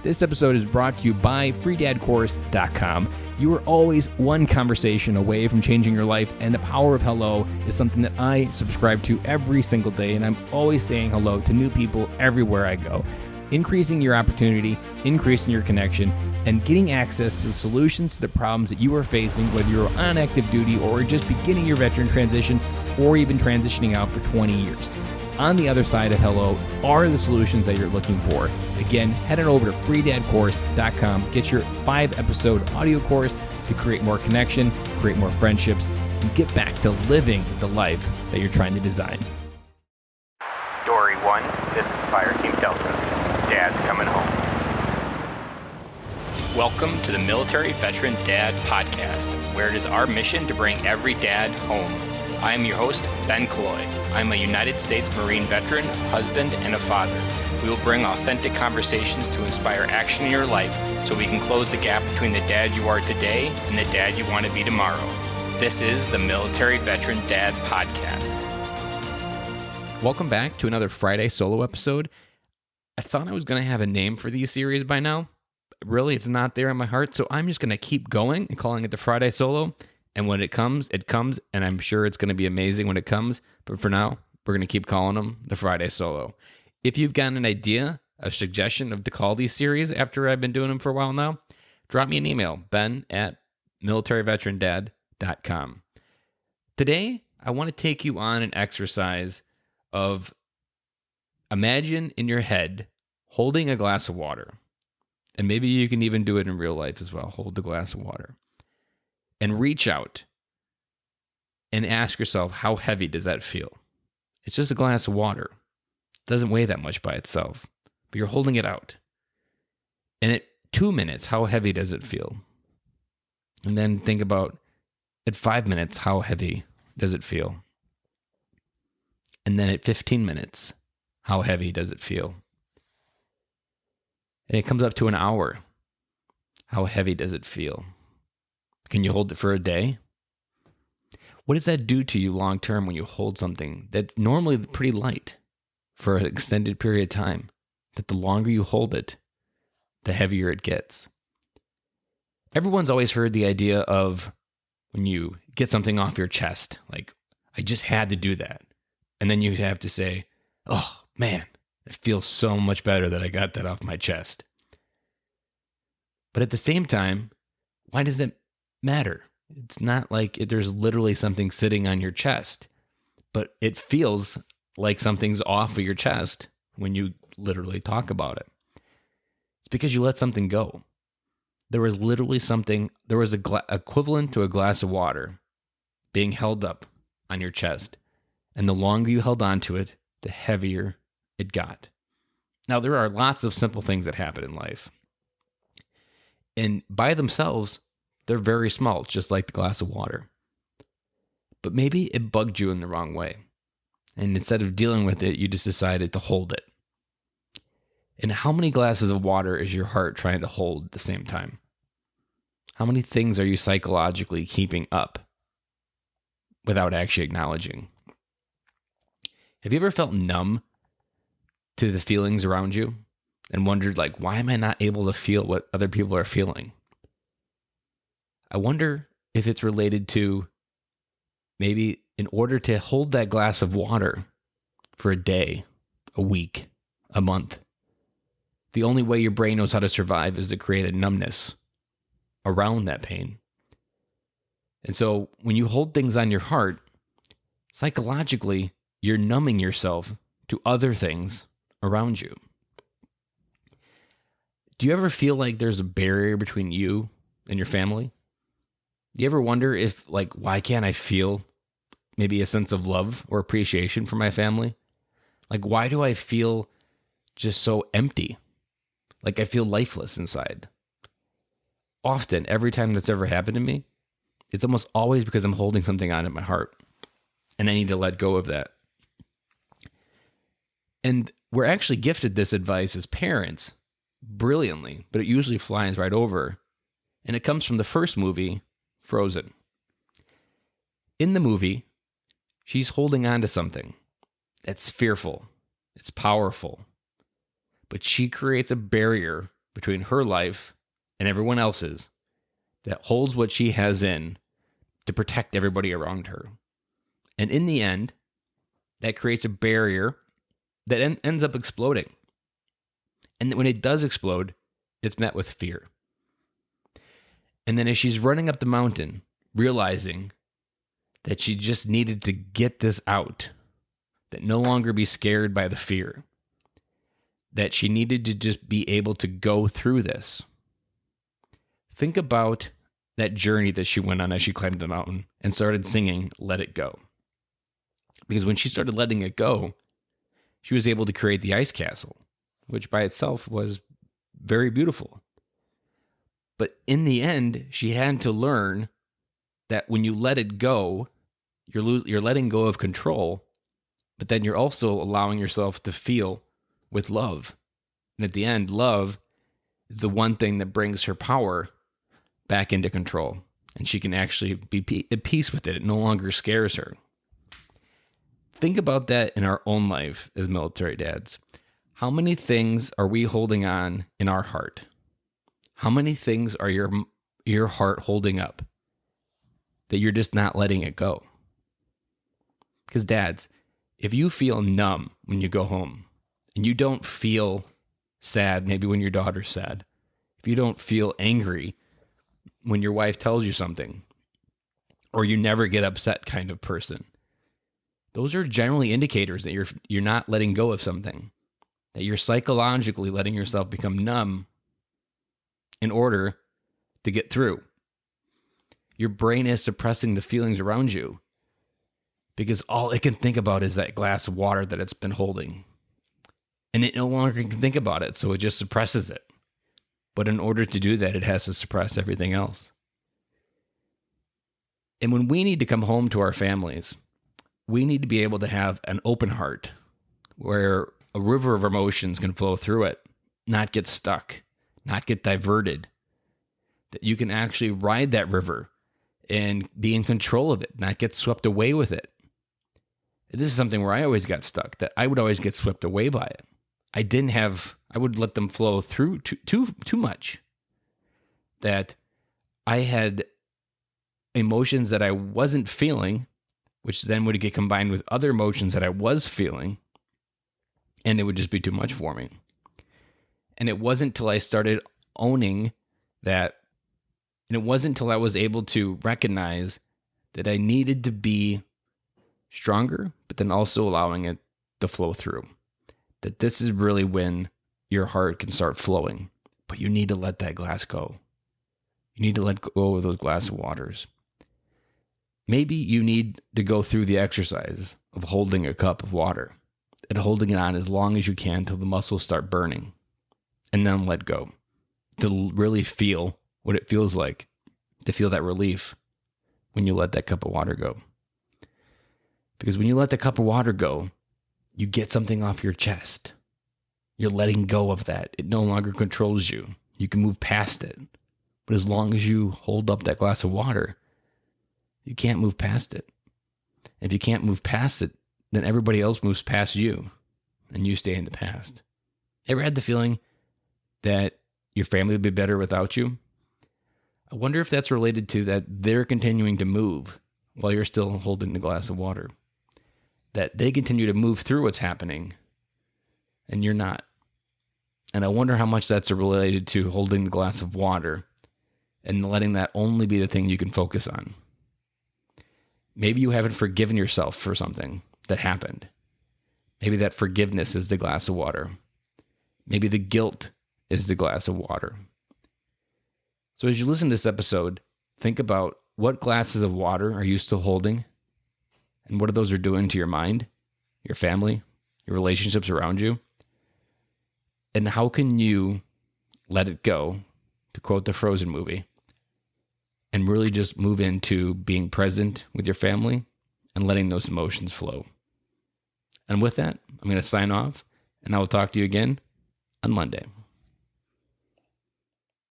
This episode is brought to you by freedadcourse.com. You are always one conversation away from changing your life, and the power of hello is something that I subscribe to every single day, and I'm always saying hello to new people everywhere I go. Increasing your opportunity, increasing your connection, and getting access to the solutions to the problems that you are facing, whether you're on active duty or just beginning your veteran transition or even transitioning out for 20 years. On the other side of hello are the solutions that you're looking for. Again, head on over to freedadcourse.com. Get your 5-episode audio course to create more connection, create more friendships, and get back to living the life that you're trying to design. Dory 1, this is Fireteam Delta. Dad's coming home. Welcome to the Military Veteran Dad Podcast, where it is our mission to bring every dad home. I am your host, Ben Killoy. I'm a United States Marine veteran, husband, and a father. We will bring authentic conversations to inspire action in your life so we can close the gap between the dad you are today and the dad you want to be tomorrow. This is the Military Veteran Dad Podcast. Welcome back to another Friday solo episode. I thought I was going to have a name for these series by now. Really, it's not there in my heart, so I'm just going to keep going and calling it the Friday Solo. And when it comes, and I'm sure it's going to be amazing when it comes. But for now, we're going to keep calling them the Friday Solo. If you've got an idea, a suggestion of to call these series after I've been doing them for a while now, drop me an email, ben@militaryveterandad.com. Today, I want to take you on an exercise of imagine in your head holding a glass of water. And maybe you can even do it in real life as well. Hold the glass of water. And reach out and ask yourself, how heavy does that feel? It's just a glass of water. It doesn't weigh that much by itself, but you're holding it out. And at 2 minutes, how heavy does it feel? And then think about at 5 minutes, how heavy does it feel? And then at 15 minutes, how heavy does it feel? And it comes up to an hour. How heavy does it feel? Can you hold it for a day? What does that do to you long term when you hold something that's normally pretty light for an extended period of time? That the longer you hold it, the heavier it gets. Everyone's always heard the idea of when you get something off your chest, like, I just had to do that. And then you have to say, oh man, it feels so much better that I got that off my chest. But at the same time, why does that matter? It's not like there's literally something sitting on your chest, but it feels like something's off of your chest when you literally talk about it. It's because you let something go. There was literally something, there was equivalent to a glass of water being held up on your chest. And the longer you held on to it, the heavier it got. Now, there are lots of simple things that happen in life. And by themselves, they're very small, just like the glass of water. But maybe it bugged you in the wrong way. And instead of dealing with it, you just decided to hold it. And how many glasses of water is your heart trying to hold at the same time? How many things are you psychologically keeping up without actually acknowledging? Have you ever felt numb to the feelings around you and wondered, like, why am I not able to feel what other people are feeling? I wonder if it's related to maybe in order to hold that glass of water for a day, a week, a month, the only way your brain knows how to survive is to create a numbness around that pain. And so when you hold things on your heart, psychologically, you're numbing yourself to other things around you. Do you ever feel like there's a barrier between you and your family? Do you ever wonder if, like, why can't I feel maybe a sense of love or appreciation for my family? Like, why do I feel just so empty? Like, I feel lifeless inside. Often, every time that's ever happened to me, it's almost always because I'm holding something on in my heart. And I need to let go of that. And we're actually gifted this advice as parents brilliantly, but it usually flies right over. And it comes from the first movie, Frozen. In the movie, she's holding on to something that's fearful, it's powerful, but she creates a barrier between her life and everyone else's that holds what she has in to protect everybody around her. And in the end, that creates a barrier that ends up exploding. And when it does explode, it's met with fear. And then as she's running up the mountain, realizing that she just needed to get this out, that no longer be scared by the fear, that she needed to just be able to go through this. Think about that journey that she went on as she climbed the mountain and started singing Let It Go. Because when she started letting it go, she was able to create the ice castle, which by itself was very beautiful. But in the end, she had to learn that when you let it go, you're letting go of control, but then you're also allowing yourself to feel with love. And at the end, love is the one thing that brings her power back into control. And she can actually be at peace with it. It no longer scares her. Think about that in our own life as military dads. How many things are we holding on in our heart? How many things are your heart holding up that you're just not letting it go? Because dads, if you feel numb when you go home and you don't feel sad, maybe when your daughter's sad, if you don't feel angry when your wife tells you something, or you never get upset kind of person, those are generally indicators that you're not letting go of something, that you're psychologically letting yourself become numb in order to get through. Your brain is suppressing the feelings around you because all it can think about is that glass of water that it's been holding. And it no longer can think about it, so it just suppresses it. But in order to do that, it has to suppress everything else. And when we need to come home to our families, we need to be able to have an open heart where a river of emotions can flow through it, not get stuck, not get diverted. That you can actually ride that river and be in control of it, not get swept away with it. This is something where I always got stuck, that I would always get swept away by it. I would let them flow through too much. That I had emotions that I wasn't feeling, which then would get combined with other emotions that I was feeling, and it would just be too much for me. And it wasn't till I started owning that, and it wasn't until I was able to recognize that I needed to be stronger, but then also allowing it to flow through. That this is really when your heart can start flowing, but you need to let that glass go. You need to let go of those glass of waters. Maybe you need to go through the exercise of holding a cup of water and holding it on as long as you can till the muscles start burning, and then let go to really feel what it feels like, to feel that relief when you let that cup of water go. Because when you let the cup of water go, you get something off your chest. You're letting go of that. It no longer controls you. You can move past it. But as long as you hold up that glass of water, you can't move past it. If you can't move past it, then everybody else moves past you, and you stay in the past. Ever had the feeling that your family would be better without you? I wonder if that's related to that they're continuing to move while you're still holding the glass of water. That they continue to move through what's happening, and you're not. And I wonder how much that's related to holding the glass of water and letting that only be the thing you can focus on. Maybe you haven't forgiven yourself for something that happened. Maybe that forgiveness is the glass of water. Maybe the guilt is the glass of water. So as you listen to this episode, think about what glasses of water are you still holding, and what those are doing to your mind, your family, your relationships around you. And how can you let it go, to quote the Frozen movie, and really just move into being present with your family and letting those emotions flow. And with that, I'm going to sign off, and I will talk to you again on Monday.